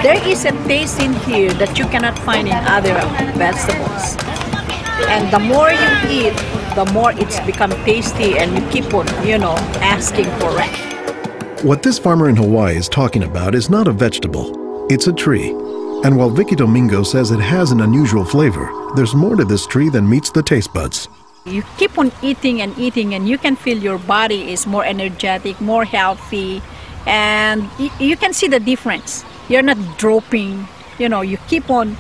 There is a taste in here that you cannot find in other vegetables. And the more you eat, the more it's become tasty and you keep on, asking for it. What this farmer in Hawaii is talking about is not a vegetable, it's a tree. And while Vicky Domingo says it has an unusual flavor, there's more to this tree than meets the taste buds. You keep on eating and eating and you can feel your body is more energetic, more healthy, and you can see the difference. You're not dropping, you keep on,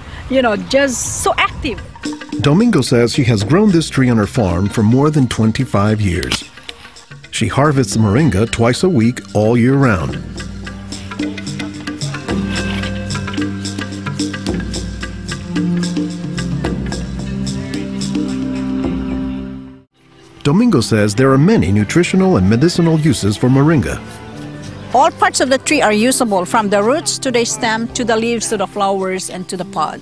just so active. Domingo says she has grown this tree on her farm for more than 25 years. She harvests moringa twice a week all year round. Domingo says there are many nutritional and medicinal uses for moringa. All parts of the tree are usable, from the roots to the stem, to the leaves, to the flowers, and to the pod.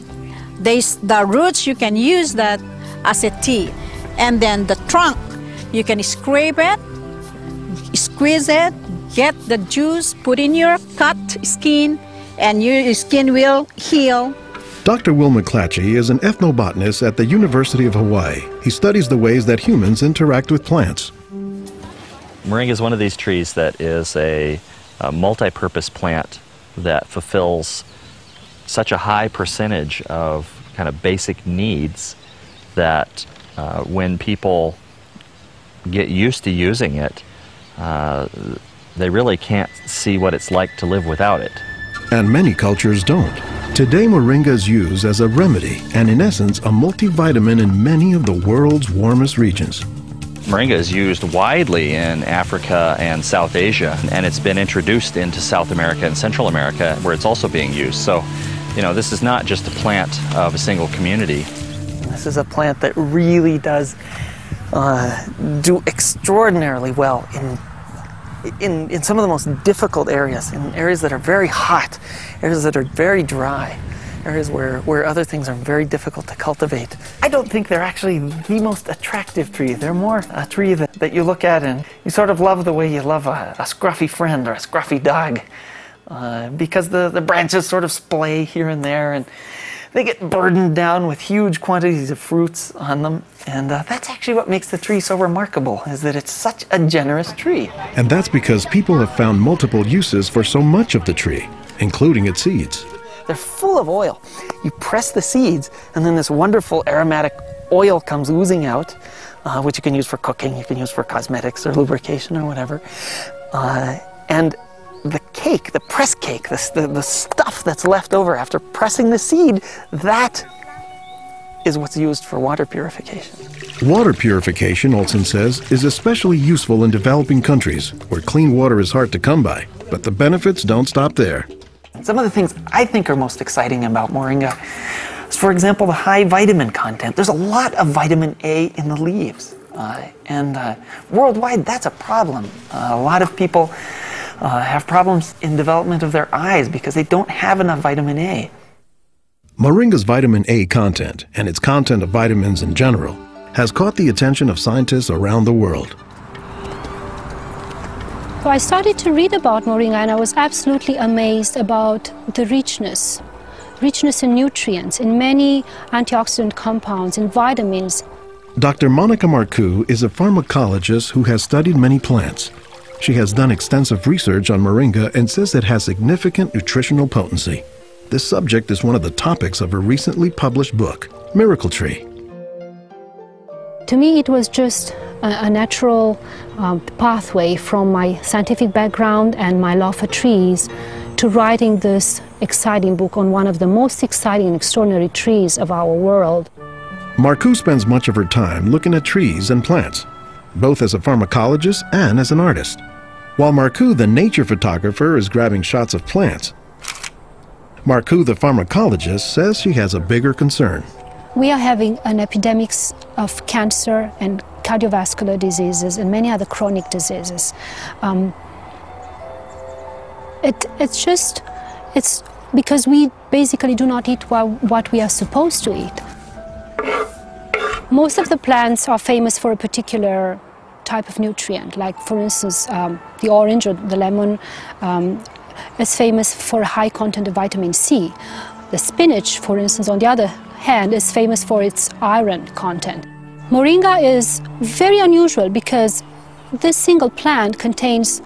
The roots, you can use that as a tea. And then the trunk, you can scrape it, squeeze it, get the juice, put in your cut skin, and your skin will heal. Dr. Will McClatchy is an ethnobotanist at the University of Hawaii. He studies the ways that humans interact with plants. Moringa is one of these trees that is a multi-purpose plant that fulfills such a high percentage of kind of basic needs that when people get used to using it, they really can't see what it's like to live without it. And many cultures don't. Today, moringa is used as a remedy and, in essence, a multivitamin in many of the world's warmest regions. Moringa is used widely in Africa and South Asia, and it's been introduced into South America and Central America, where it's also being used. So, this is not just a plant of a single community. This is a plant that really does do extraordinarily well in some of the most difficult areas, in areas that are very hot, areas that are very dry, areas where other things are very difficult to cultivate. I don't think they're actually the most attractive tree. They're more a tree that you look at and you sort of love the way you love a scruffy friend or a scruffy dog, because the branches sort of splay here and there, and they get burdened down with huge quantities of fruits on them. And that's actually what makes the tree so remarkable, is that it's such a generous tree. And that's because people have found multiple uses for so much of the tree, including its seeds. They're full of oil. You press the seeds, and then this wonderful aromatic oil comes oozing out, which you can use for cooking, you can use for cosmetics or lubrication or whatever. And the cake, the press cake, the stuff that's left over after pressing the seed, that is what's used for water purification. Water purification, Olson says, is especially useful in developing countries where clean water is hard to come by. But the benefits don't stop there. Some of the things I think are most exciting about moringa is, for example, the high vitamin content. There's a lot of vitamin A in the leaves. And worldwide, that's a problem. A lot of people have problems in development of their eyes because they don't have enough vitamin A. Moringa's vitamin A content, and its content of vitamins in general, has caught the attention of scientists around the world. So I started to read about moringa, and I was absolutely amazed about the richness in nutrients, in many antioxidant compounds, in vitamins. Dr. Monica Marcoux is a pharmacologist who has studied many plants. She has done extensive research on moringa and says it has significant nutritional potency. This subject is one of the topics of her recently published book, Miracle Tree. To me, it was just a natural pathway from my scientific background and my love for trees to writing this exciting book on one of the most exciting and extraordinary trees of our world. Marcoux spends much of her time looking at trees and plants, both as a pharmacologist and as an artist. While Marcoux, the nature photographer, is grabbing shots of plants, Marcoux, the pharmacologist, says she has a bigger concern. We are having an epidemic of cancer and cardiovascular diseases and many other chronic diseases. It's because we basically do not eat what we are supposed to eat. Most of the plants are famous for a particular type of nutrient, like for instance the orange or the lemon is famous for a high content of vitamin C. The spinach, for instance, on the other hand, is famous for its iron content. Moringa is very unusual because this single plant contains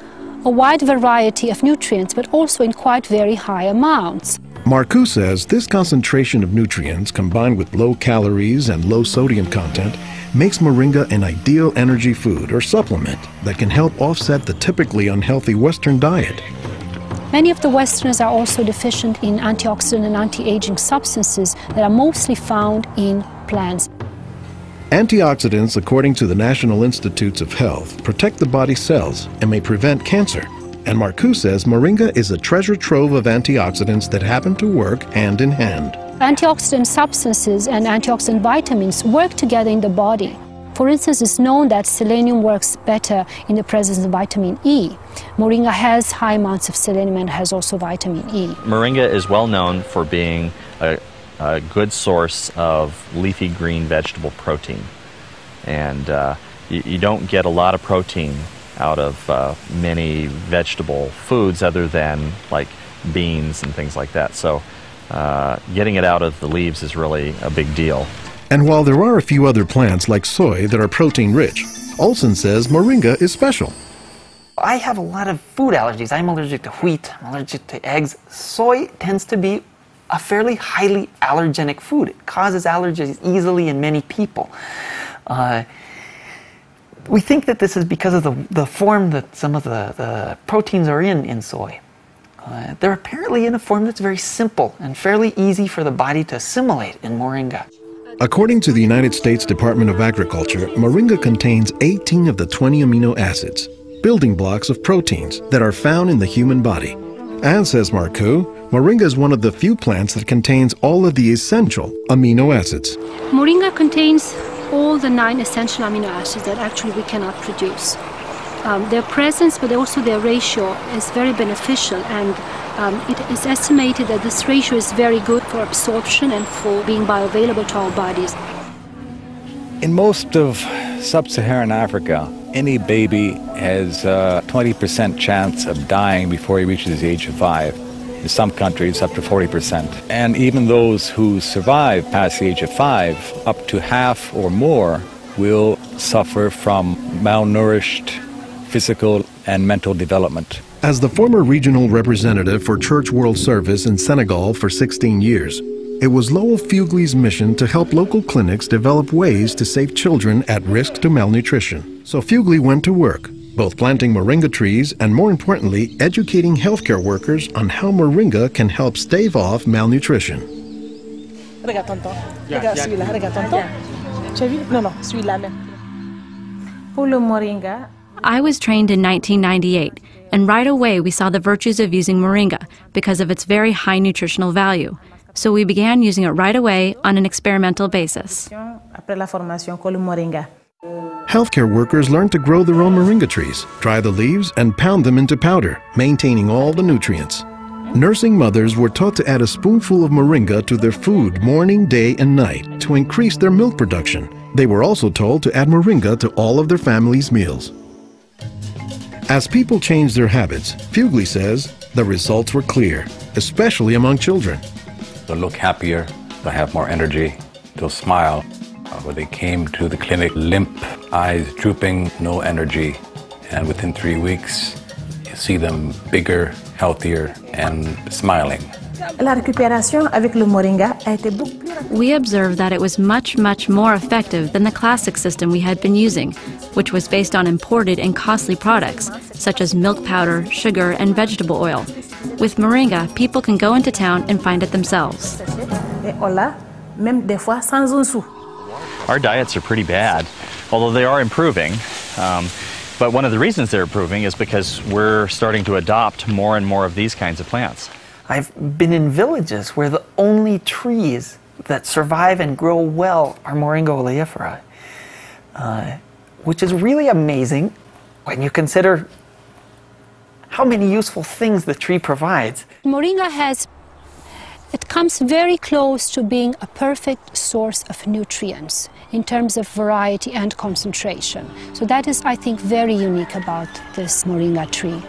a wide variety of nutrients, but also in quite very high amounts. Marcoux says this concentration of nutrients combined with low calories and low sodium content makes moringa an ideal energy food or supplement that can help offset the typically unhealthy Western diet. Many of the Westerners are also deficient in antioxidant and anti-aging substances that are mostly found in plants. Antioxidants, according to the National Institutes of Health, protect the body's cells and may prevent cancer. And Marcoux says moringa is a treasure trove of antioxidants that happen to work hand in hand. Antioxidant substances and antioxidant vitamins work together in the body. For instance, it's known that selenium works better in the presence of vitamin E. Moringa has high amounts of selenium and has also vitamin E. Moringa is well known for being a good source of leafy green vegetable protein. And you don't get a lot of protein out of many vegetable foods other than like beans and things like that. So getting it out of the leaves is really a big deal. And while there are a few other plants like soy that are protein rich, Olson says moringa is special. I have a lot of food allergies. I'm allergic to wheat, I'm allergic to eggs. Soy tends to be a fairly highly allergenic food. It causes allergies easily in many people. We think that this is because of the form that some of the proteins are in soy. They're apparently in a form that's very simple and fairly easy for the body to assimilate in moringa. According to the United States Department of Agriculture, moringa contains 18 of the 20 amino acids, building blocks of proteins that are found in the human body. And says Marcoux, moringa is one of the few plants that contains all of the essential amino acids. Moringa contains all the 9 essential amino acids that actually we cannot produce. Their presence, but also their ratio, is very beneficial, and it is estimated that this ratio is very good for absorption and for being bioavailable to our bodies. In most of sub-Saharan Africa, any baby has a 20% chance of dying before he reaches the age of 5. In some countries, up to 40%. And even those who survive past the age of 5, up to half or more will suffer from malnourished physical and mental development. As the former regional representative for Church World Service in Senegal for 16 years, it was Lowell Fugle's mission to help local clinics develop ways to save children at risk to malnutrition. So Fugle went to work, both planting moringa trees and, more importantly, educating healthcare workers on how moringa can help stave off malnutrition. I was trained in 1998, and right away we saw the virtues of using moringa because of its very high nutritional value. So we began using it right away on an experimental basis. Healthcare workers learned to grow their own moringa trees, dry the leaves, and pound them into powder, maintaining all the nutrients. Nursing mothers were taught to add a spoonful of moringa to their food morning, day, and night to increase their milk production. They were also told to add moringa to all of their family's meals. As people changed their habits, Fugle says the results were clear, especially among children. They'll look happier, they'll have more energy, they'll smile. When they came to the clinic, limp, eyes drooping, no energy. And within 3 weeks, you see them bigger, healthier, and smiling. We observed that it was much, much more effective than the classic system we had been using, which was based on imported and costly products, such as milk powder, sugar, and vegetable oil. With moringa, people can go into town and find it themselves. Our diets are pretty bad, although they are improving. But one of the reasons they're improving is because we're starting to adopt more and more of these kinds of plants. I've been in villages where the only trees that survive and grow well are Moringa oleifera, which is really amazing when you consider how many useful things the tree provides. Moringa it comes very close to being a perfect source of nutrients in terms of variety and concentration. So that is, I think, very unique about this moringa tree.